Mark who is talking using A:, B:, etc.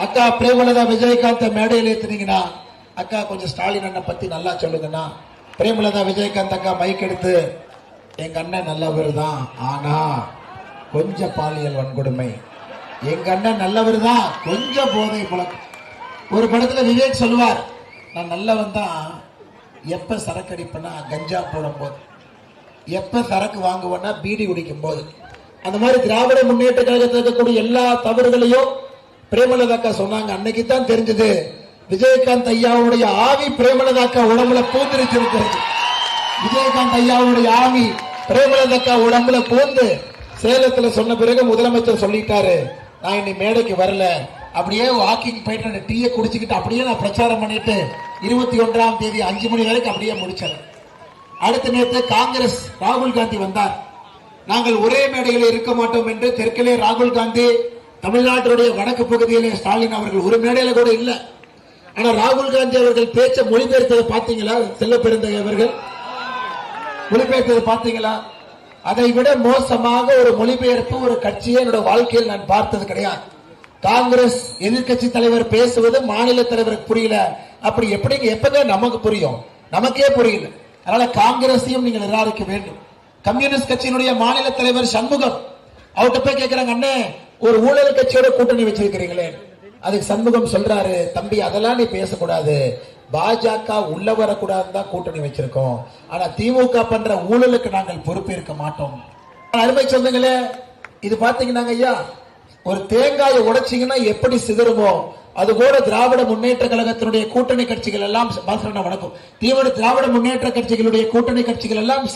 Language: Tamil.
A: அக்கா பிரேமலதா விஜயகாந்த் மேடையில் ஏத்துனீங்கன்னா அக்கா கொஞ்சம் ஸ்டாலின் அண்ணன் பத்தி நல்லா சொல்லுங்கண்ணா. பிரேமலதா விஜயகாந்த் அக்கா மைக் எடுத்து எங்க அண்ணன் நல்லவர் தான், ஆனா கொஞ்சம் பாலியல் வன்கொடுமை. எங்க அண்ணன் நல்லவர் தான், கொஞ்சம் போதை பழக்கம். ஒரு படத்துல விவேக் சொல்லுவார், நான் நல்லவன் தான் எப்ப சரக்கு அடிப்பேன்னா கஞ்சா போடும் போது, எப்ப சரக்கு வாங்குவேன்னா பீடி குடிக்கும் போது. அந்த மாதிரி திராவிட முன்னேற்ற கழகத்தில் இருக்கக்கூடிய எல்லா தவறுகளையும் பிரேமலதாக்கா சொன்னாங்க. அன்னைக்கு தான் தெரிஞ்சது விஜயகாந்த் ஐயாவுடைய ஆவி பிரேமலதாக்கா உடம்புல பூந்திருச்சிருக்கிறது. விஜயகாந்த் ஐயாவுடைய ஆவி பிரேமலதாக்கா உடம்புல பூந்து சேலத்துல சொன்ன பிறகு முதலமைச்சர் சொல்லிட்டாரு, நான் இன்னைக்கு மேடைக்கு வரல, அப்படியே வாக்கிங் போயிட்டு டீயை குடிச்சுக்கிட்டு அப்படியே நான் பிரச்சாரம் பண்ணிட்டு 21ஆம் தேதி 5 மணி வரைக்கும் அப்படியே முடிச்சேன். அடுத்த நேரத்தை காங்கிரஸ் ராகுல் காந்தி வந்தார். நாங்கள் ஒரே மேடையில் இருக்க மாட்டோம் என்று தெற்கிலே ராகுல் காந்தி, தமிழ்நாட்டினுடைய வடக்கு பகுதியிலே ஸ்டாலின் அவர்கள் ஒரு மேடையில கூட இல்ல. ஆனா ராகுல் காந்தி அவர்கள் பேச்ச மொழிபெயர்த்ததை பாத்தீங்களா? செல்ல பெருந்தகை அவர்கள் மொழிபெயர்த்ததை பாத்தீங்களா? அதை விட மோசமாக ஒரு மொழிபெயர்ப்பு ஒரு கட்சியை என்னோட வாழ்க்கையில் நான் பார்த்தது கிடையாது. காங்கிரஸ் எதிர்கட்சி தலைவர் பேசுவது மாநில தலைவருக்கு புரியல, அப்படி எப்படிங்க எப்பங்க நமக்கு புரியும்? நமக்கே புரியல. அதனால காங்கிரஸையும் நீங்கள் நிராகரிக்க வேண்டும். கம்யூனிஸ்ட் கட்சியினுடைய மாநில தலைவர் சண்முகம் அவர்கிட்ட போய் கேட்கிறாங்க, அண்ணே ஒரு ஊழல் கட்சியோட கூட்டணி வச்சிருக்கிறீங்களே. அதுக்கு சண்முகம் சொல்றாரு, தம்பி அதெல்லாம் நீ பேசக்கூடாது, பாஜக உள்ள வரக்கூடாதுன்னு தான் கூட்டணி வச்சிருக்கோம், ஆனா திமுக பண்ற ஊழலுக்கு நாங்கள் பொறுப்பேற்க மாட்டோம். அருமை சொந்தங்களே, இது பாத்தீங்கன்னா ஐயா, ஒரு தேங்காயை உடைச்சிங்கன்னா எப்படி சிதறுமோ அதுபோல திராவிட முன்னேற்ற கழகத்தினுடைய கூட்டணி கட்சிகள் எல்லாம், வணக்கம், திராவிட முன்னேற்ற கட்சிகளுடைய கூட்டணி கட்சிகள் எல்லாம்